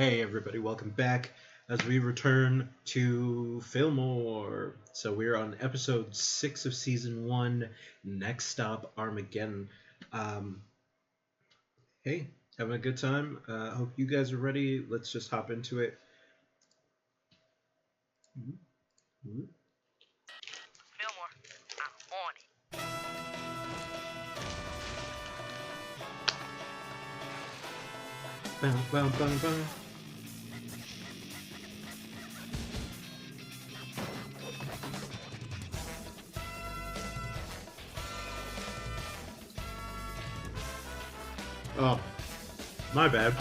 Hey everybody, welcome back as we return to Fillmore. So we're on episode 6 of season 1, next stop Armageddon. Um, hey, having a good time? Hope you guys are ready. Let's just hop into it. Fillmore, I'm on it. Bow, bow, bow, bow. Oh, my bad.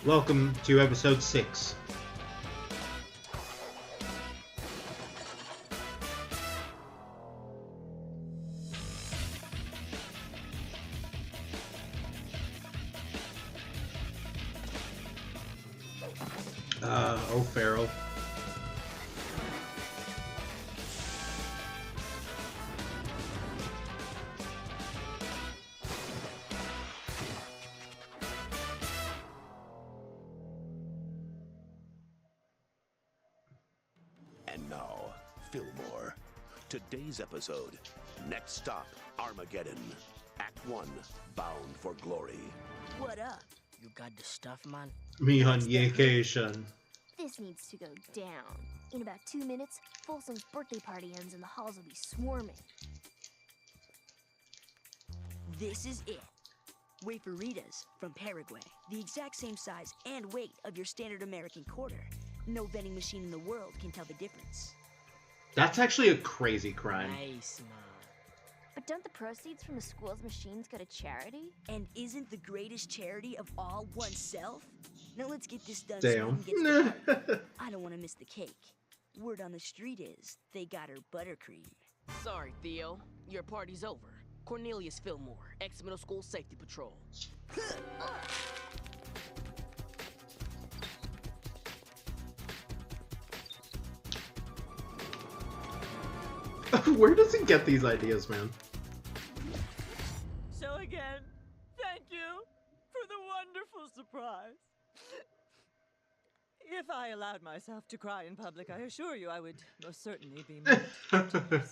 Welcome to episode 6. Farrell. And now, Fillmore. Today's episode, next stop, Armageddon. Act 1, Bound for Glory. What up? You got the stuff, man? Me on vacation. This needs to go down. In about 2 minutes, Folsom's birthday party ends and the halls will be swarming. This is it. Waferitas from Paraguay. The exact same size and weight of your standard American quarter. No vending machine in the world can tell the difference. That's actually a crazy crime. Nice, man. But don't the proceeds from the school's machines go to charity? And isn't the greatest charity of all oneself? Now let's get this done Damn. so we can get to the party. I don't want to miss the cake. Word on the street is they got her buttercream. Sorry, Theo. Your party's over. Cornelius Fillmore, ex-middle school safety patrol. Where does he get these ideas, man? So again, thank you for the wonderful surprise. If I allowed myself to cry in public, I assure you I would most certainly be moved.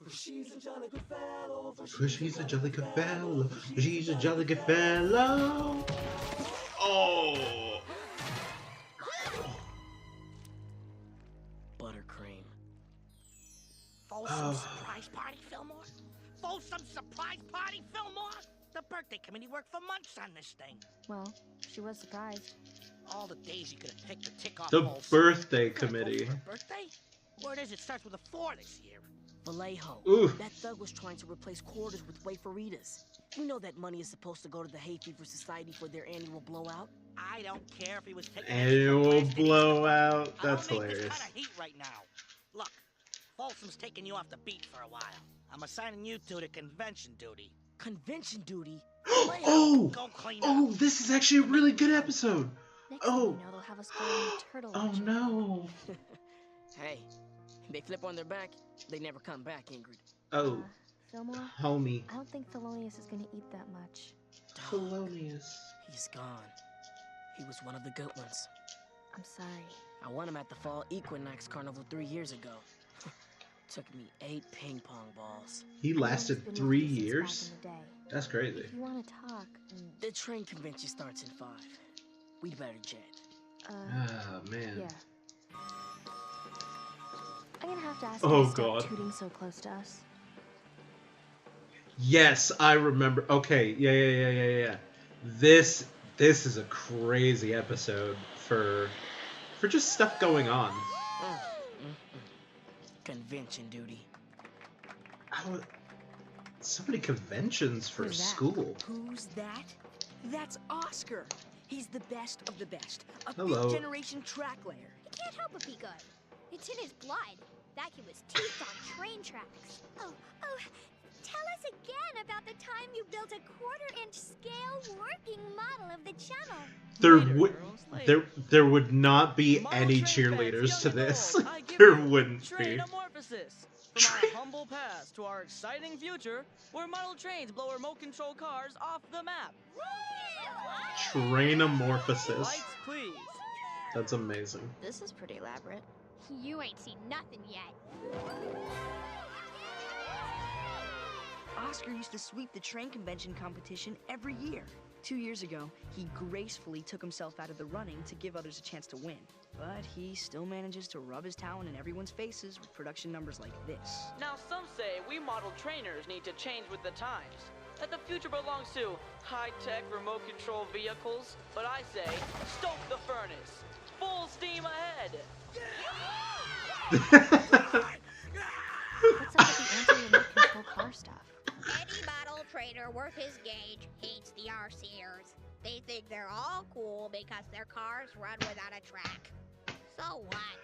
She's a jolly good fellow. She's a jolly good fellow. She's a jolly good fellow. Oh! Buttercream. Folsom surprise party, Fillmore? Folsom surprise party, Fillmore? The birthday committee worked for months on this thing. Well, she was surprised. All the days you could have picked to tick off The Folsom. birthday Could've committee. voted for her birthday? Word is it starts with a 4 this year. Vallejo. Ooh. That thug was trying to replace quarters with waferitas. You know that money is supposed to go to the Hay Fever Society for their annual blowout? I don't care if he was taking Annual blowout. That's I don't need hilarious. this kind of heat right now. Look, Folsom's taking you off the beat for a while. I'm assigning you two to convention duty. Convention duty? Oh! Go clean Oh, up. this is actually a really good episode. Next Oh. thing you know, they'll have us going on the turtle Oh lecture. no. Hey, they flip on their back, they never come back, Ingrid. Oh, Fillmore, homie. I don't think Thelonious is gonna eat that much. Thelonious. He's gone. He was one of the good ones. I'm sorry. I won him at the Fall Equinox Carnival 3 years ago. Took me 8 ping pong balls. He I've lasted been with 3 you since years? back in the day. That's crazy. If you want to talk, The train convention starts in 5. We'd better jet. Ah, man. yeah. I'm gonna have to ask Oh, you to stop God. tooting so close to us. Yes, I remember. Okay, yeah. This is a crazy episode for just stuff going on. Convention duty. So many conventions for Who's that? school. Who's that? That's Oscar. He's the best of the best. A Hello. 5th generation track layer. He can't help but be good. It's in his blood. That kid was teased on train tracks. Oh, tell us again about the time you built a 1/4-inch scale working model of the channel. There would not be Model any train fans, cheerleaders to young and this. old, I give There you wouldn't be. Trainomorphosis. From our humble past to our exciting future, where model trains blow remote-controlled cars off the map. Trainomorphosis. Lights, please. That's amazing. This is pretty elaborate. You ain't seen nothing yet. Oscar used to sweep the train convention competition every year. 2 years ago, he gracefully took himself out of the running to give others a chance to win. But he still manages to rub his talent in everyone's faces with production numbers like this. Now some say we model trainers need to change with the times. That the future belongs to high-tech remote-control vehicles. But I say, stoke the furnace. Full steam ahead. What's up with the anti-remote control car stuff? Any model trainer worth his gauge hates the RCers. They think they're all cool because their cars run without a track. So what?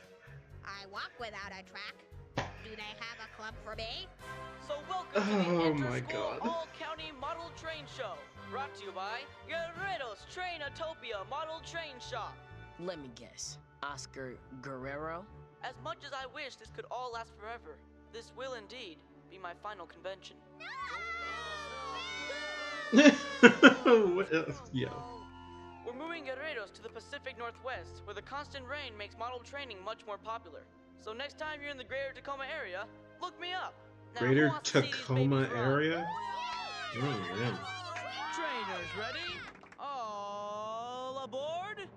I walk without a track. Do they have a club for me? So welcome to the Oh my Inter-School God. All-County Model Train Show. Brought to you by Guerrero's Trainotopia Model Train Shop. Let me guess. Oscar Guerrero? As much as I wish this could all last forever, this will indeed be my final convention. Yeah. We're moving Guerreros to the Pacific Northwest, where the constant rain makes model training much more popular. So next time you're in the greater Tacoma area, look me up. Now, who Greater wants to see these Tacoma babies run? area? Oh, man. Trainers ready? All aboard?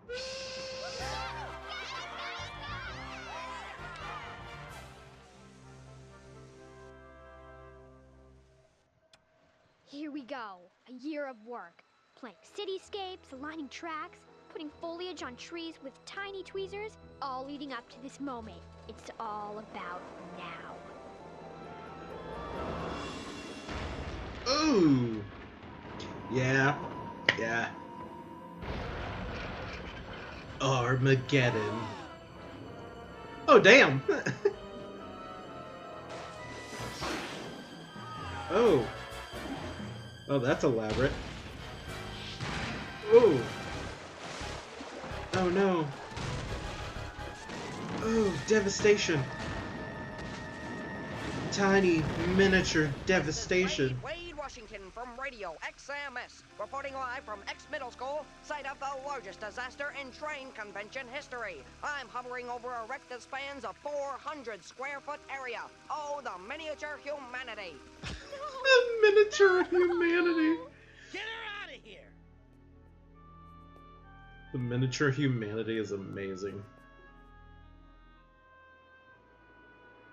Here we go. A year of work. Playing cityscapes, aligning tracks, putting foliage on trees with tiny tweezers, all leading up to this moment. It's all about now. Ooh. Yeah. Yeah. Armageddon. Oh, damn. Oh. Oh, that's elaborate. Oh. Oh, no. Oh, devastation. Tiny, miniature devastation. Wade Washington from Radio XMS, reporting live from X Middle School, site of the largest disaster in train convention history. I'm hovering over a wreck that spans a 400-square-foot area. Oh, the miniature humanity. Miniature humanity. Get her out of here! The miniature humanity is amazing.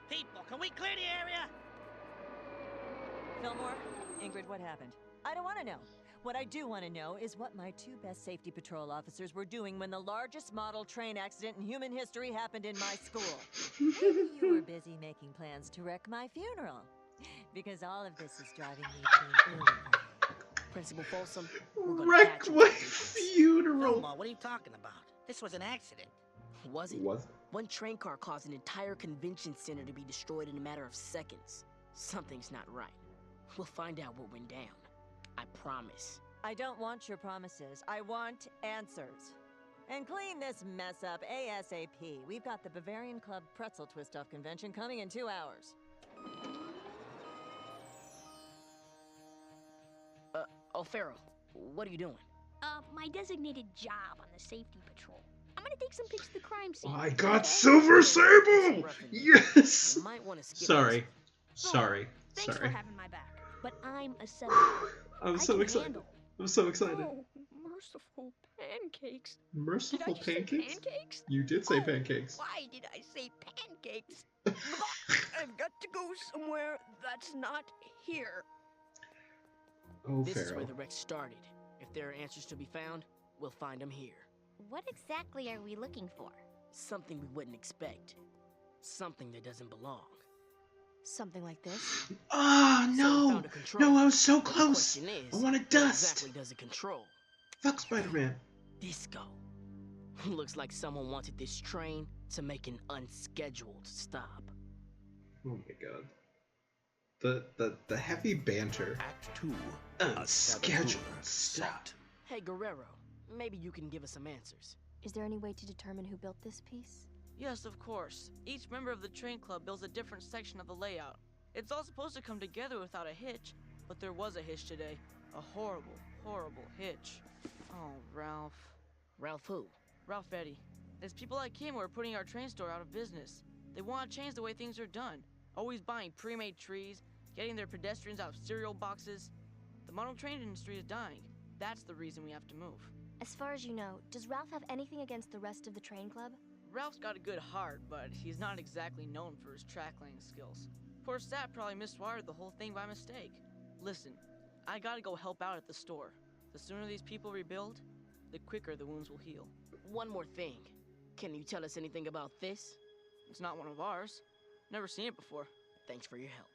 People, can we clear the area? Fillmore, Ingrid, what happened? I don't want to know. What I do want to know is what my two best safety patrol officers were doing when the largest model train accident in human history happened in my school. Maybe you were busy making plans to wreck my funeral. Because all of this is driving me to an early grave. Principal Folsom, we're gonna Wreck catch you my with this. funeral. Fillmore, what are you talking about? This was an accident. Was it? Was One train car caused an entire convention center to be destroyed in a matter of seconds. Something's not right. We'll find out what went down. I promise. I don't want your promises. I want answers. And clean this mess up ASAP. We've got the Bavarian Club Pretzel Twist-Off convention coming in 2 hours. O'Farrell, what are you doing? My designated job on the safety patrol. I'm gonna take some pics of the crime scene. I got Silver Sable! Yes! You might want to skip Sorry. this. Sorry. Thanks Sorry. for having my back. But I'm a 7. I'm I so can excited. handle. I'm so excited. Oh, merciful pancakes. Merciful Did I just say pancakes? pancakes? You did say Oh, pancakes. Why did I say pancakes? I've got to go somewhere that's not here. Oh, This is where Farrell. the wreck started. If there are answers to be found, we'll find them here. What exactly are we looking for? Something we wouldn't expect. Something that doesn't belong. Something like this? Ah, So we no! found a control. No, I was so The close! question is, I wanted what dust! exactly does it control? Fuck Spider-Man. Disco. Looks like someone wanted this train to make an unscheduled stop. Oh my god. The heavy banter. Act 2. Unscheduled stop. Hey, Guerrero, maybe you can give us some answers. Is there any way to determine who built this piece? Yes, of course. Each member of the train club builds a different section of the layout. It's all supposed to come together without a hitch, but there was a hitch today. A horrible, horrible hitch. Oh, Ralph. Ralph who? Ralph Eddy. There's people like him who are putting our train store out of business. They want to change the way things are done. Always buying pre-made trees, getting their pedestrians out of cereal boxes. The model train industry is dying. That's the reason we have to move. As far as you know, does Ralph have anything against the rest of the train club? Ralph's got a good heart, but he's not exactly known for his track laying skills. Poor Sap probably miswired the whole thing by mistake. Listen, I gotta go help out at the store. The sooner these people rebuild, the quicker the wounds will heal. One more thing. Can you tell us anything about this? It's not one of ours. Never seen it before. Thanks for your help.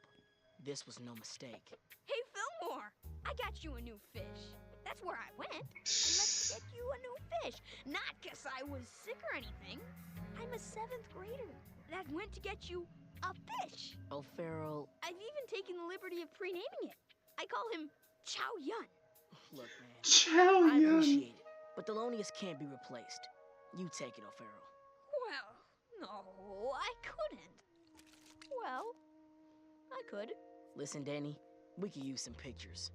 This was no mistake. Hey, Fillmore! I got you a new fish. That's where I went. And let's get you a new fish. Not 'cause I was sick or anything. I'm a 7th grader that went to get you a fish. Oh, Farrell. I've even taken the liberty of pre-naming it. I call him Chow Yun. Look, man. Chow I Yun. appreciate it, but Thelonious can't be replaced. You take it, O'Farrell. Well, no, I couldn't. Well, I could. Listen, Danny, we could use some pictures.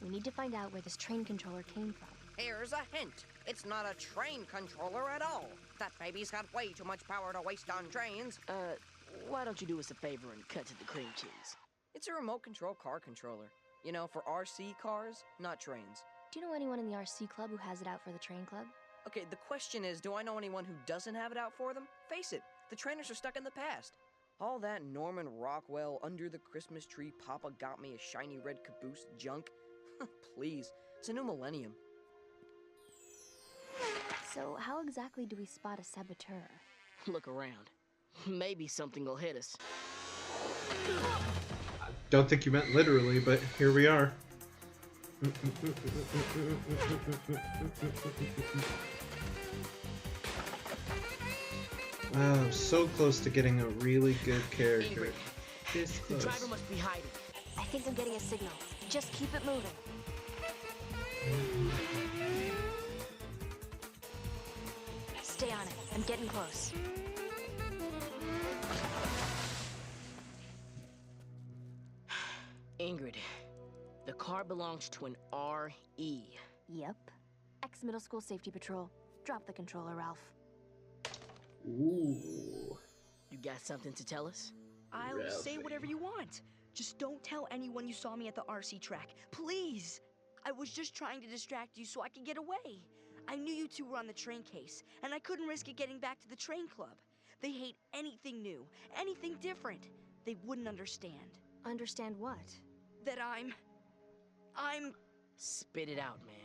We need to find out where this train controller came from. Here's a hint. It's not a train controller at all. That baby's got way too much power to waste on trains. Why don't you do us a favor and cut to the cream cheese? It's a remote control car controller. You know, for RC cars, not trains. Do you know anyone in the RC club who has it out for the train club? Okay, the question is, do I know anyone who doesn't have it out for them? Face it, the trainers are stuck in the past. All that Norman Rockwell, under the Christmas tree, Papa got me a shiny red caboose junk. Please, it's a new millennium. So how exactly do we spot a saboteur? Look around. Maybe something will hit us. Don't think you meant literally, but here we are. Wow, so close to getting a really good character. Ingrid, This the close. driver must be hiding. I think I'm getting a signal. Just keep it moving. Stay on it. I'm getting close. Ingrid, the car belongs to an RE. Yep. Ex-middle school safety patrol. Drop the controller, Ralph. Ooh. You got something to tell us? I'll say Ralphie. whatever you want. Just don't tell anyone you saw me at the RC track. Please! I was just trying to distract you so I could get away. I knew you two were on the train case, and I couldn't risk it getting back to the train club. They hate anything new, anything different. They wouldn't understand. Understand what? That I'm Spit it out, man.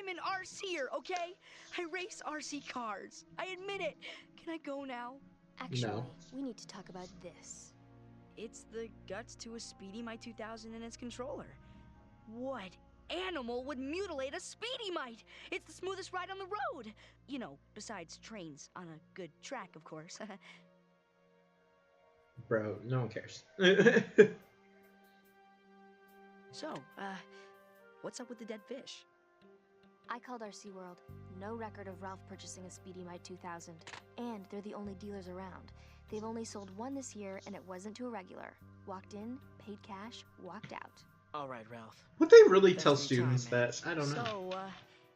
an RCer, okay? I race RC cars. I admit it. Can I go now? Actually, No. we need to talk about this. It's the guts to a Speedy Mite 2000 and its controller. What animal would mutilate a Speedy Mite? It's the smoothest ride on the road. You know, besides trains on a good track, of course. Bro, no one cares. So, what's up with the dead fish? I called RC World. No record of Ralph purchasing a Speedy Mite 2000. And they're the only dealers around. They've only sold one this year, and it wasn't to a regular. Walked in, paid cash, walked out. All right, Ralph. Would they really tell That's me time, students man. that? I don't know. So,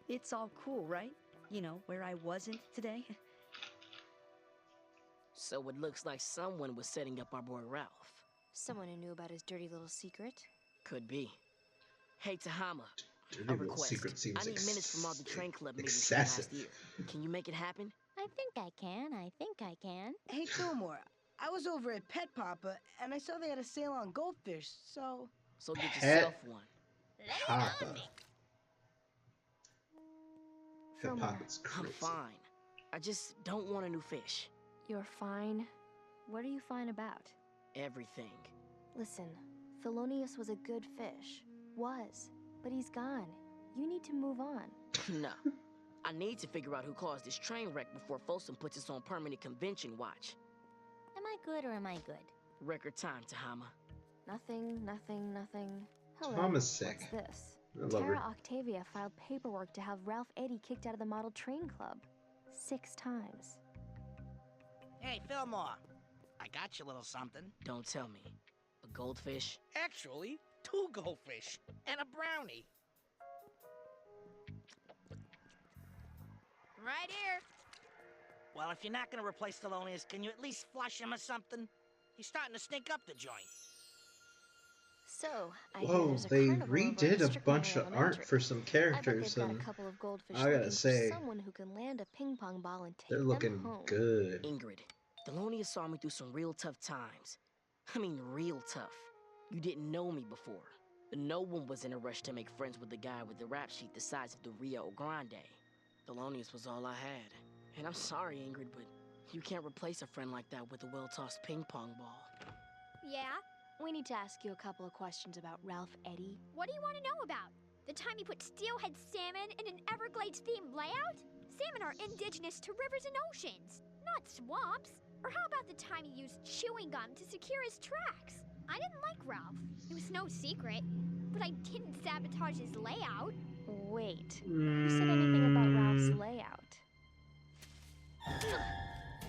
it's all cool, right? You know, where I wasn't today? So it looks like someone was setting up our boy Ralph. Someone who knew about his dirty little secret. Could be. Hey, Tahama. Dirty A little request. secret seems I need minutes from all the train club meetings from excessive. last year. Can you make it happen? I think I can. Hey, Fillmore, I was over at Pet Papa, and I saw they had a sale on goldfish, so... So get Pet yourself one. Papa. Pet Fillmore, Papa's I'm crazy. fine. I just don't want a new fish. You're fine. What are you fine about? Everything. Listen, Thelonious was a good fish. Was. But he's gone. You need to move on. No. I need to figure out who caused this train wreck before Folsom puts us on permanent convention watch. Am I good or am I good? Record time, Tahama. Nothing. Hello. Tom is sick. What's this? I love Tara her. Octavia filed paperwork to have Ralph Eddy kicked out of the model train club. 6 times. Hey, Fillmore. I got you a little something. Don't tell me. A goldfish? Actually, 2 goldfish and a brownie. Right here. Well, if you're not gonna replace Thelonious, can you at least flush him or something? He's starting to stink up the joint. So, I hear Whoa, there's a they carnival over at redid a Strickland bunch of Elementary. art for some I bet characters, they've got and a couple of goldfish I gotta looking say, for someone who can land a ping pong ball and take they're them looking home. good. Ingrid, Thelonious saw me through some real tough times. I mean, real tough. You didn't know me before. No one was in a rush to make friends with the guy with the rap sheet the size of the Rio Grande. Thelonious was all I had. And I'm sorry, Ingrid, but you can't replace a friend like that with a well-tossed ping pong ball. Yeah? We need to ask you a couple of questions about Ralph Eddy. What do you want to know about? The time you put steelhead salmon in an Everglades-themed layout? Salmon are indigenous to rivers and oceans, not swamps. Or how about the time he used chewing gum to secure his tracks? I didn't like Ralph. It was no secret. But I didn't sabotage his layout. Wait, who said anything about Ralph's layout?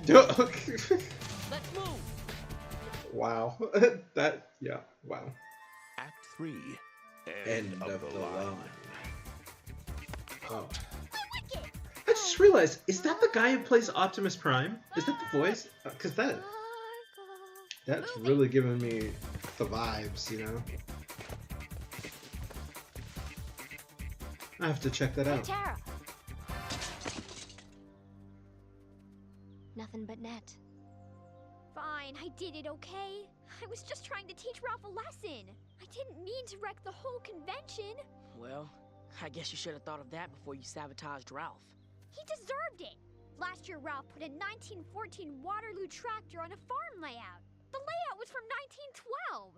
Let's move! Wow. Wow. Act 3. End of the line. Oh. Wicked! I just realized, is that the guy who plays Optimus Prime? Is that the voice? Because that's really giving me the vibes, you know? I have to check that out. Tara! Nothing but net. Fine, I did it, okay? I was just trying to teach Ralph a lesson. I didn't mean to wreck the whole convention. Well, I guess you should have thought of that before you sabotaged Ralph. He deserved it. Last year, Ralph put a 1914 Waterloo tractor on a farm layout. The layout was from 1912.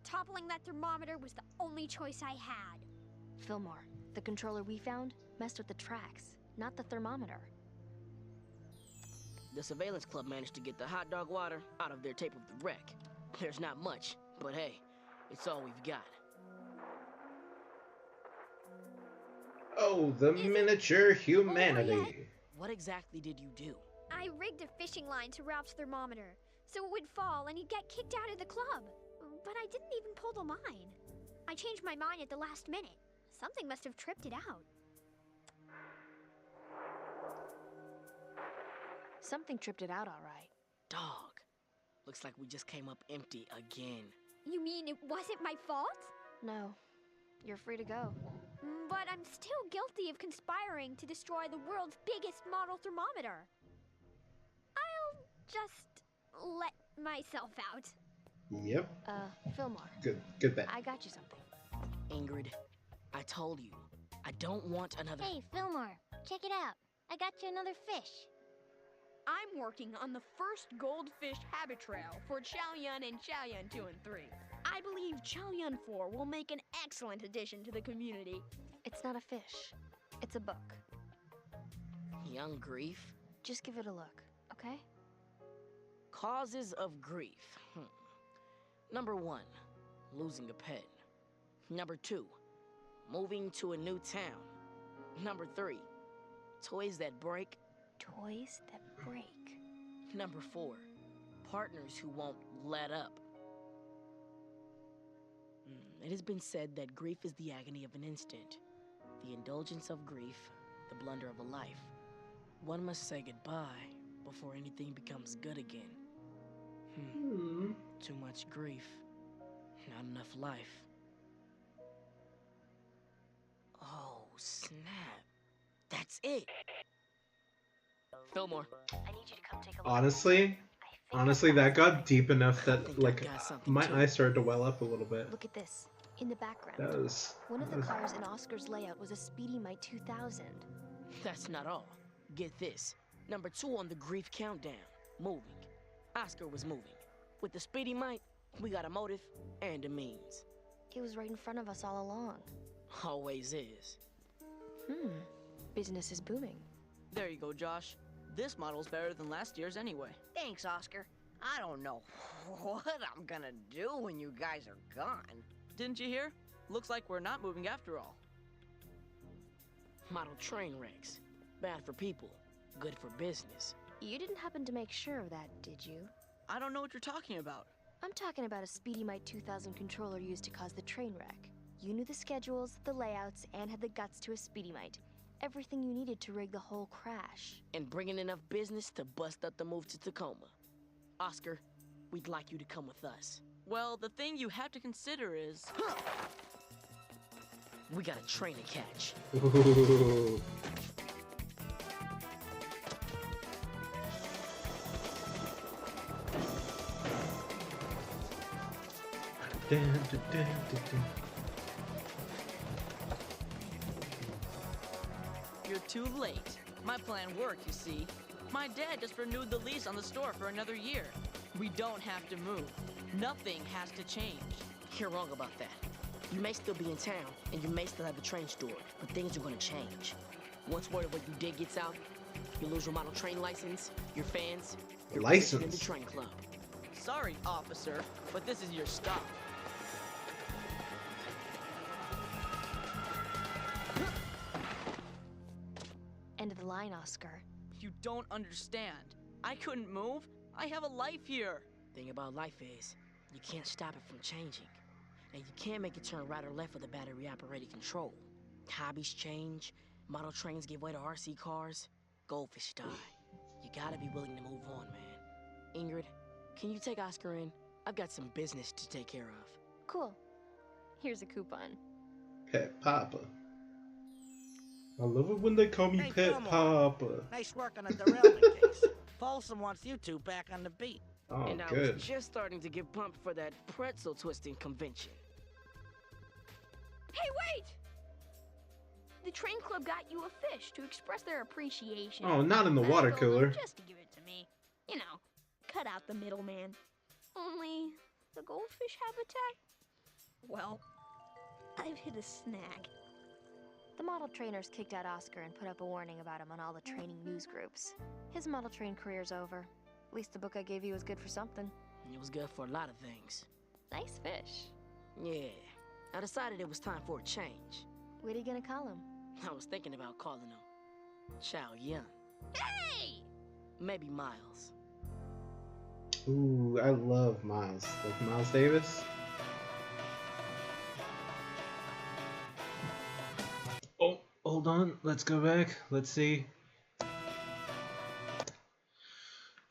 Toppling that thermometer was the only choice I had. Fillmore, the controller we found messed with the tracks, not the thermometer. The surveillance club managed to get the hot dog water out of their tape of the wreck. There's not much, but hey, it's all we've got. Oh, the miniature humanity. What exactly did you do? I rigged a fishing line to Ralph's thermometer, so it would fall and he'd get kicked out of the club. But I didn't even pull the line. I changed my mind at the last minute. Something must have tripped it out. Something tripped it out all right. Dog. Looks like we just came up empty again. You mean it wasn't my fault? No, you're free to go. But I'm still guilty of conspiring to destroy the world's biggest model thermometer. I'll just let myself out. Yep. Fillmore. Good bet. I got you something. Ingrid, I told you, I don't want another... Hey, Fillmore, check it out. I got you another fish. I'm working on the first goldfish habit trail for Chaoyun and Chaoyun 2 and 3. I believe Chaoyun 4 will make an excellent addition to the community. It's not a fish. It's a book. Young grief? Just give it a look, okay? Causes of grief. Number 1, losing a pet. Number 2, moving to a new town. Number 3, toys that break. Toys that break. Number 4, partners who won't let up. It has been said that grief is the agony of an instant, the indulgence of grief, the blunder of a life. One must say goodbye before anything becomes good again. Too much grief, not enough life. Oh, snap. That's it. Fillmore. I need you to come take a look. Honestly, that got deep enough that, I like, got something my too. eyes started to well up a little bit. Look at this. In the background. One of the that cars in Oscar's layout was a Speedy Mite 2000. That's not all. Get this. Number 2 on the grief countdown. Moving. Oscar was moving. With the Speedy Mite, we got a motive and a means. He was right in front of us all along. Always is. Business is booming. There you go, Josh. This model's better than last year's anyway. Thanks, Oscar. I don't know what I'm gonna do when you guys are gone. Didn't you hear? Looks like we're not moving after all. Model train wrecks. Bad for people. Good for business. You didn't happen to make sure of that, did you? I don't know what you're talking about. I'm talking about a Speedy Mite 2000 controller used to cause the train wreck. You knew the schedules, the layouts, and had the guts to a Speedy Mite. Everything you needed to rig the whole crash. And bringing enough business to bust up the move to Tacoma. Oscar, we'd like you to come with us. Well, the thing you have to consider is... We got a train to catch. Ooh. Dun, dun, dun, dun, dun. You're too late. My plan worked, you see. My dad just renewed the lease on the store for another year. We don't have to move. Nothing has to change. You're wrong about that. You may still be in town, and you may still have the train stored, but things are gonna change. Once word of what you did gets out, you lose your model train license, your fans, your position in the train club. Sorry, officer, but this is your stop. End of the line, Oscar. You don't understand. I couldn't move. I have a life here. Thing about life is, you can't stop it from changing. And you can't make it turn right or left with a battery-operated control. Hobbies change, model trains give way to RC cars, goldfish die. You gotta be willing to move on, man. Ingrid, can you take Oscar in? I've got some business to take care of. Cool. Here's a coupon. Pet Papa. I love it when they call me Hey, Pet Fillmore. Papa. Nice work on the derailment case. Folsom wants you two back on the beat. Oh, And I good. was just starting to get pumped for that pretzel twisting convention. Hey, wait! The train club got you a fish to express their appreciation. Oh, not in the I water told them cooler. just to give it to me. You know, cut out the middleman. Only the goldfish habitat? Well, I've hit a snag. The model trainers kicked out Oscar and put up a warning about him on all the training news groups. His model train career's over. At least the book I gave you was good for something. It was good for a lot of things. Nice fish. Yeah, I decided it was time for a change. What are you gonna call him? I was thinking about calling him Chow Yun. Hey! Maybe Miles. Ooh, I love Miles. Like Miles Davis. Oh, hold on. Let's go back. Let's see.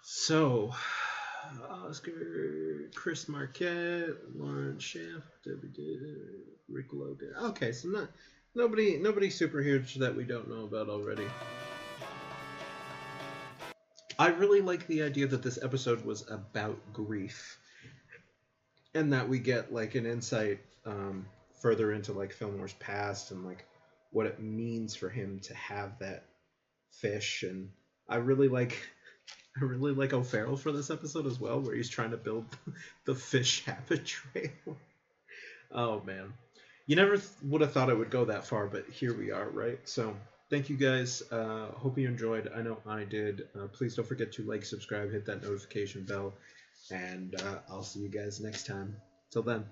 So, Oscar, Chris Marquette, Lauren Schaff, Rick Logan. Okay, so nobody super huge that we don't know about already. I really like the idea that this episode was about grief, and that we get like an insight further into like Fillmore's past and like what it means for him to have that fish. And I really like O'Farrell for this episode as well, where he's trying to build the fish habit trail. Oh man, you never would have thought it would go that far, but here we are, right? So thank you guys. Hope you enjoyed. I know I did. Please don't forget to like, subscribe, hit that notification bell, and I'll see you guys next time. Till then.